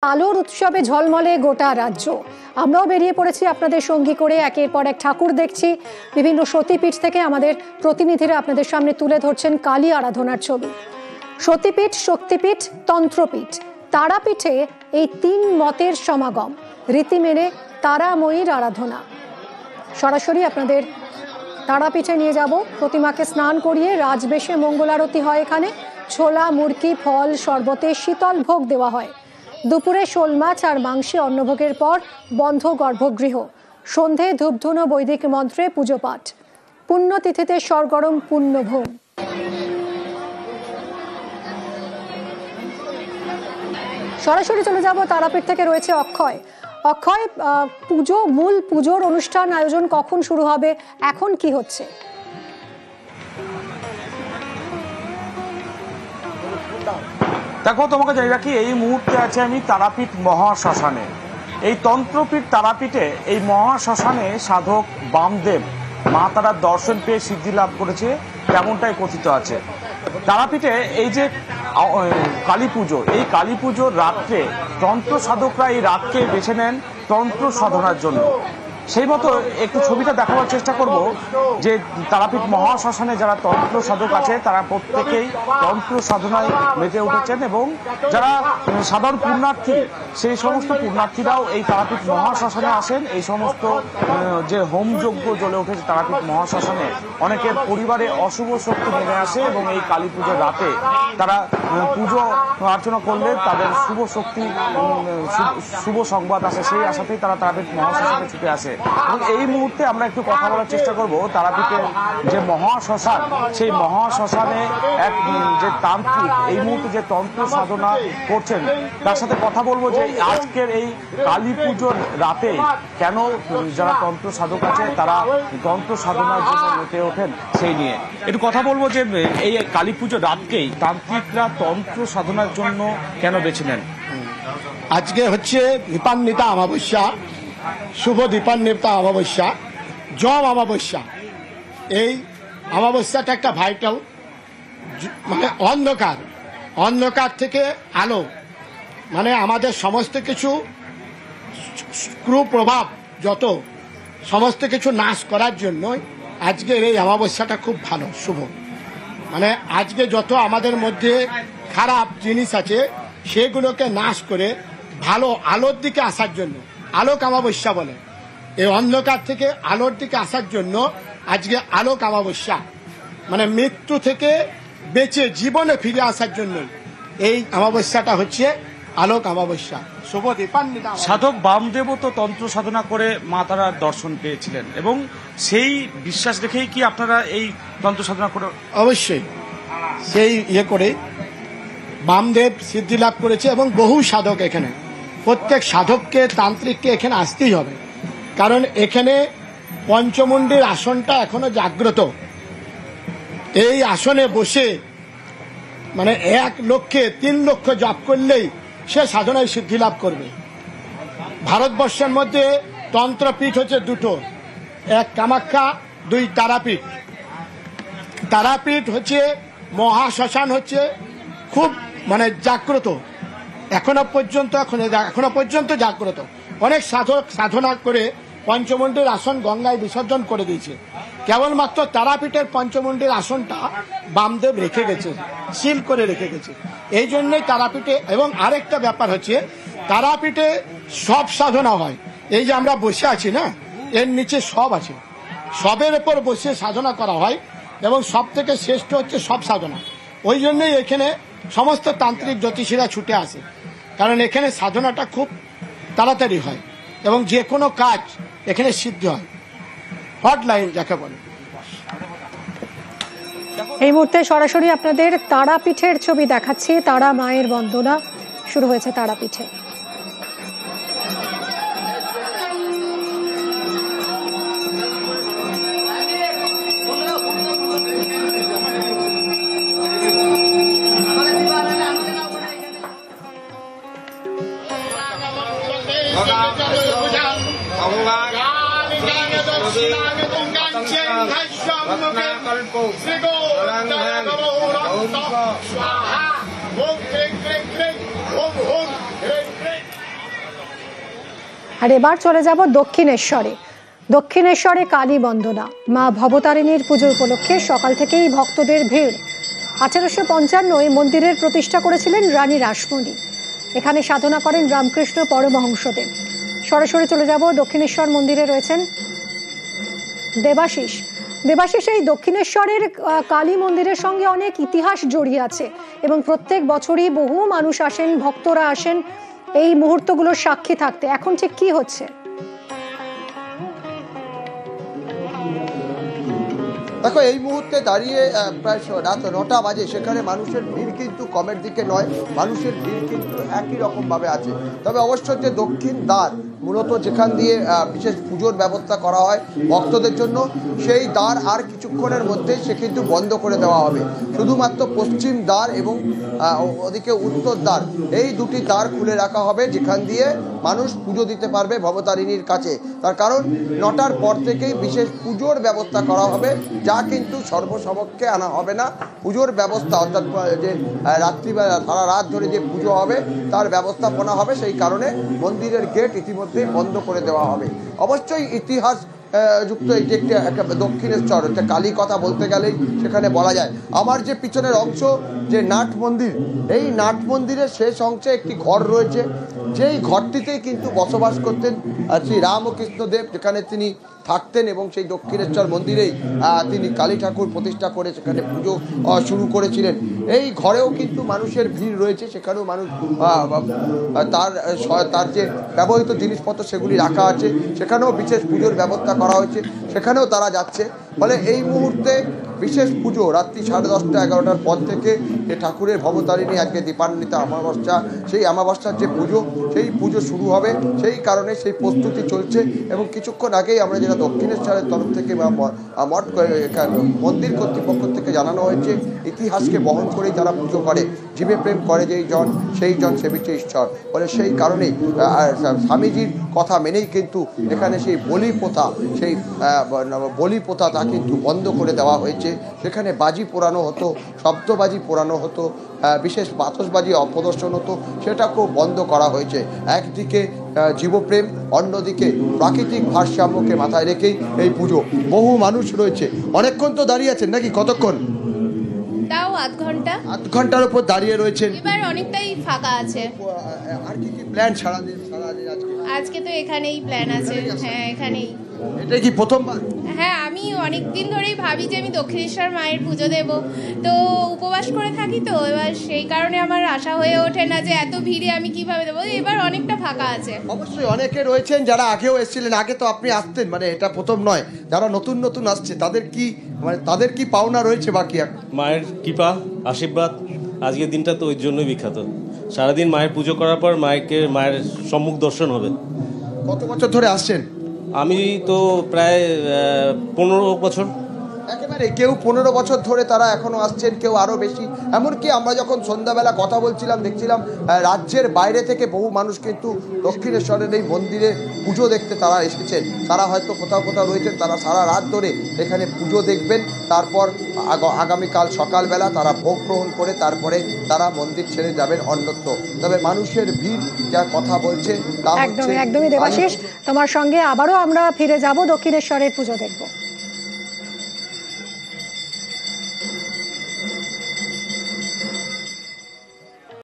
আলোর উৎসবে ঝলমলে গোটা রাজ্য। আমরাও বেরিয়ে পড়েছি আপনাদের সঙ্গী করে, একের পর এক ঠাকুর দেখছি। বিভিন্ন সতীপীঠ থেকে আমাদের প্রতিনিধিরা আপনাদের সামনে তুলে ধরছেন কালী আরাধনার ছবি। সতীপীঠ, শক্তিপীঠ, তন্ত্রপীঠ, তারাপীঠে এই তিন মতের সমাগম। রীতি মেনে তারাময়ীর আরাধনা। সরাসরি আপনাদের তারাপীঠে নিয়ে যাব। প্রতিমাকে স্নান করিয়ে রাজবেশে মঙ্গলারতি হয় এখানে। ছোলা, মুরকি, ফল, শরবতে শীতল ভোগ দেওয়া হয়। দুপুরে শোল মাছ আর মাংসে অন্নভোগের পর বন্ধ গর্ভগৃহ। সন্ধে ধূপধুনো বৈদিক মন্ত্রে পুজো পাঠ। পুণ্যতিথিতে সরগরম পুণ্যভোগ। সরাসরি চলে যাব তারাপীঠ থেকে। রয়েছে অক্ষয়। অক্ষয়, মূল পুজোর অনুষ্ঠান আয়োজন কখন শুরু হবে, এখন কি হচ্ছে? দেখো, তোমাকে জানিয়ে রাখি, এই মুহূর্তে আছে আমি তারাপীঠ মহাশ্মশানে। এই তন্ত্রপীঠ তারাপীঠে এই মহাশ্মশানে সাধক বামদেব মা তারার দর্শন পেয়ে সিদ্ধি লাভ করেছে, তেমনটাই কথিত আছে। তারাপীঠে এই যে কালী পুজো, এই কালী পুজোর রাত্রে তন্ত্র সাধকরা এই রাতকে বেছে নেন তন্ত্র সাধনার জন্য। সেই মতো একটু ছবিটা দেখাবার চেষ্টা করব যে তারাপীঠ মহাশ্মশানে যারা তন্ত্র সাধক আছে তারা প্রত্যেকেই তন্ত্র সাধনায় মেতে উঠেছেন, এবং যারা সাধারণ পুণ্যার্থী সেই সমস্ত পুণ্যার্থীরাও এই তারাপীঠ মহাশ্মশানে আসেন। এই সমস্ত যে হোমযজ্ঞ জ্বলে উঠেছে তারাপীঠ মহাশ্মশানে, অনেকের পরিবারে অশুভ শক্তি নেমে আসে এবং এই কালী পুজোর রাতে তারা পুজো অর্চনা করলে তাদের শুভ শক্তি, শুভ সংবাদ আসে। সেই আশাতেই তারা তারাপীঠ মহাশ্মশানে ছুটে আসে। এবং এই মুহূর্তে আমরা একটু কথা বলার চেষ্টা করব তারাপীঠের যে মহাশ্মশান, সেই মহাশ্মশানে এক যে তান্ত্রিক এই মুহূর্তে যে তন্ত্র সাধনা করছেন তার সাথে কথা বলবো যে আজকের এই কালী পুজোর রাতে কেন যারা তন্ত্র সাধক আছে তারা তন্ত্র সাধনার জন্য মেতে ওঠেন সেই নিয়ে একটু কথা বলবো যে এই কালী পুজোর রাতকেই তান্ত্রিকরা তন্ত্র সাধনার জন্য কেন বেছে নেন। আজকে হচ্ছে দীপান্বিতা অমাবস্যা, শুভ দীপান্বিতা অমাবস্যা, জম অমাবস্যা। এই অমাবস্যাটা একটা ভাইটাল, মানে অন্ধকার থেকে আলো, মানে আমাদের সমস্ত কিছু কুপ্রভাব যত সমস্ত কিছু নাশ করার জন্য আজকের এই অমাবস্যাটা খুব ভালো, শুভ। মানে আজকে যত আমাদের মধ্যে খারাপ জিনিস আছে সেগুলোকে নাশ করে ভালো আলোর দিকে আসার জন্য, আলোক অমাবস্যা বলে। এই অন্ধকার থেকে আলোর দিকে আসার জন্য আজকে আলোক অমাবস্যা, মানে মৃত্যু থেকে বেঁচে জীবনে ফিরে আসার জন্য এই অমাবস্যাটা হচ্ছে আলোক অমাবস্যা, শুভ দীপান্বিতা। সাধক বামদেবও তো তন্ত্র সাধনা করে মা তারার দর্শন পেয়েছিলেন, এবং সেই বিশ্বাস রেখেই কি আপনারা এই তন্ত্র সাধনা করে? অবশ্যই সেই করে বামদেব সিদ্ধি লাভ করেছে, এবং বহু সাধক এখানে, প্রত্যেক সাধককে তান্ত্রিককে এখানে আসতেই হবে, কারণ এখানে পঞ্চমুণ্ডীর আসনটা এখনো জাগ্রত। এই আসনে বসে মানে 1 লক্ষে 3 লক্ষ জপ করলেই সে সাধনায় সিদ্ধি লাভ করবে। ভারতবর্ষের মধ্যে তন্ত্রপীঠ হচ্ছে 2টো, এক কামাখ্যা, 2 তারাপীঠ। তারাপীঠ হচ্ছে মহাশ্মশান, হচ্ছে খুব মানে জাগ্রত, এখনো পর্যন্ত জাগ্রত। অনেক সাধক সাধনা করে পঞ্চমুণ্ডীর আসন গঙ্গায় বিসর্জন করে দিয়েছে। কেবলমাত্র তারাপীঠের পঞ্চমুণ্ডীর আসনটা বামদেব রেখে গেছে, সিল করে রেখে গেছে। এই জন্যই তারাপীঠে, এবং আরেকটা ব্যাপার হচ্ছে তারাপীঠে সব সাধনা হয়। এই যে আমরা বসে আছি না, এর নিচে সব আছে, সবের ওপর বসে সাধনা করা হয়, এবং সব থেকে শ্রেষ্ঠ হচ্ছে সব সাধনা। ওই জন্যই এখানে সমস্ত তান্ত্রিক জ্যোতিষীরা ছুটে আসে, কারণ এখানে সাধনাটা খুব তাড়াতাড়ি হয় এবং যে কোনো কাজ এখানে সিদ্ধ হয়, হটলাইন যাকে বলে। এই মুহূর্তে সরাসরি আপনাদের তারাপীঠের ছবি দেখাচ্ছি। তারা মায়ের বন্দনা শুরু হয়েছে তারাপীঠে। আর এবার চলে যাব দক্ষিণেশ্বরে। দক্ষিণেশ্বরে কালী বন্দনা, মা ভবতারিণীর পুজো উপলক্ষে সকাল থেকেই ভক্তদের ভিড়। 1855 মন্দিরের প্রতিষ্ঠা করেছিলেন রানী রাসমণি। এখানে সাধনা করেন রামকৃষ্ণ পরমহংসদেব। সরাসরি চলে যাব দক্ষিণেশ্বর মন্দিরে রয়েছেন দেবাশিস। দেবাশিস, এই দক্ষিণেশ্বরের কালী মন্দিরের সঙ্গে অনেক ইতিহাস জড়িয়ে আছে এবং প্রত্যেক বছরই বহু মানুষ আসেন, ভক্তরা আসেন এই মুহূর্তগুলোর সাক্ষী থাকতে। এখন ঠিক কি হচ্ছে? দেখো, এই মুহূর্তে দাঁড়িয়ে প্রায় রাত 9টা বাজে। সেখানে মানুষের ভিড় কিন্তু কমের দিকে নয়, মানুষের ভিড় কিন্তু একই রকমভাবে আছে। তবে অবশ্য যে দক্ষিণ দ্বার মূলত যেখান দিয়ে বিশেষ পুজোর ব্যবস্থা করা হয় ভক্তদের জন্য, সেই দ্বার আর কিছুক্ষণের মধ্যে সে কিন্তু বন্ধ করে দেওয়া হবে। শুধুমাত্র পশ্চিম দ্বার এবং ওদিকে উত্তর দ্বার, এই দুটি দ্বার খুলে রাখা হবে, যেখান দিয়ে মানুষ পুজো দিতে পারবে ভবতারিণীর কাছে। তার কারণ 9টার পর থেকেই বিশেষ পুজোর ব্যবস্থা করা হবে, যা কিন্তু সর্বসমক্ষে আনা হবে না। পুজোর ব্যবস্থা অর্থাৎ যে রাত্রিবেলা সারা রাত ধরে যে পুজো হবে তার ব্যবস্থাপনা হবে। সেই কারণে মন্দিরের গেট ইতিমধ্যে বন্ধ করে দেওয়া হবে। অবশ্যই ইতিহাস যুক্ত এটি একটা দক্ষিণেশ্বর, একটা কালী কথা বলতে গেলেই সেখানে বলা যায়। আমার যে পিছনের অংশ যে নাট মন্দির, এই নাট মন্দিরের শেষ অংশে একটি ঘর রয়েছে, যেই ঘরটিতেই কিন্তু বসবাস করতেন শ্রী রামকৃষ্ণদেব, যেখানে তিনি থাকতেন এবং সেই দক্ষিণেশ্বর মন্দিরেই তিনি কালী ঠাকুর প্রতিষ্ঠা করে সেখানে পুজো শুরু করেছিলেন। এই ঘরেও কিন্তু মানুষের ভিড় রয়েছে, সেখানেও মানুষ তার যে ব্যবহৃত জিনিসপত্র সেগুলি রাখা আছে, সেখানেও বিশেষ পুজোর ব্যবস্থা করা হয়েছে, সেখানেও তারা যাচ্ছে। ফলে এই মুহূর্তে বিশেষ পুজো রাত্রি 10:30 11টার পর থেকে যে ঠাকুরের ভবতারিণী আজকে দীপান্বিতা অমাবস্যা, সেই অমাবস্যার যে পুজো, সেই পুজো শুরু হবে। সেই কারণে সেই প্রস্তুতি চলছে এবং কিছুক্ষণ আগেই আমরা যেটা দক্ষিণেশ্বরের তরফ থেকে বা মঠ মন্দির কর্তৃপক্ষ থেকে জানানো হয়েছে, ইতিহাসকে বহন করেই তারা পুজো করে। জীবে প্রেম করে যেই জন, সেই জন সেবিছে ঈশ্বর। ফলে সেই কারণেই স্বামীজির কথা মেনেই কিন্তু এখানে সেই বলি প্রথা তা কিন্তু বন্ধ করে দেওয়া হয়েছে। সেখানে বাজি পোড়ানো হতো, শব্দবাজি পোড়ানো হতো, বিশেষ বাতসবাজি অপ্রদর্শন হতো, সেটাকেও বন্ধ করা হয়েছে। একদিকে জীবপ্রেম, অন্যদিকে প্রাকৃতিক ভারসাম্যকে মাথায় রেখেই এই পুজো। বহু মানুষ রয়েছে। অনেকক্ষণ তো দাঁড়িয়ে আছেন নাকি? কতক্ষণ? তাও আধ ঘন্টা। আধ ঘন্টার উপর দাঁড়িয়ে রয়েছেন। এবার অনেকটাই ফাঁকা আছে। আর কি কি প্ল্যান সারাদিন আজকে তো এখানেই প্ল্যান আছে। হ্যাঁ, এখানেই। এটা কি প্রথমবার? হ্যাঁ, আমি অনেক দিন ধরেই ভাবি যে আমি দক্ষিণেশ্বর মায়ের পুজো দেব, তো উপবাস করে থাকি, তো এবার সেই কারণে আমার আশা হয়ে ওঠে না যে এত ভিড়ে আমি কিভাবে দেবো। এবার অনেকটা ফাঁকা আছে। অবশ্যই অনেকে রয়েছেন যারা আগেও এসেছিলেন, আগে তো আপনি আসতেন, মানে এটা প্রথম নয়। যারা নতুন নতুন আসছে তাদের কি পাওনা রয়েছে বাকি? মায়ের কৃপা, আশীর্বাদ। আজকের দিনটা তো ওই জন্যই বিখ্যাত। সারাদিন মায়ের পুজো করার পর মায়ের সম্মুখ দর্শন হবে। কত বছর ধরে আসছেন? আমি তো প্রায় 15 বছর। একেবারে কেউ 15 বছর ধরে তারা এখনো আসছেন, কেউ আরো বেশি। এমনকি আমরা যখন সন্ধ্যাবেলা কথা বলছিলাম, দেখছিলাম রাজ্যের বাইরে থেকে বহু মানুষ কিন্তু দক্ষিণেশ্বরের এই মন্দিরে পুজো দেখতে তারা এসেছেন। তারা হয়তো কোথাও কোথাও রয়েছেন, তারা সারা রাত ধরে এখানে পুজো দেখবেন। তারপর আগামীকাল সকালবেলা তারা ভোগ গ্রহণ করে তারপরে তারা মন্দির ছেড়ে যাবেন অন্যত্র। তবে মানুষের ভিড় যা কথা বলছে তা একদমই দেবাশিস, তোমার সঙ্গে আবারও আমরা ফিরে যাব, দক্ষিণেশ্বরের পুজো দেখব।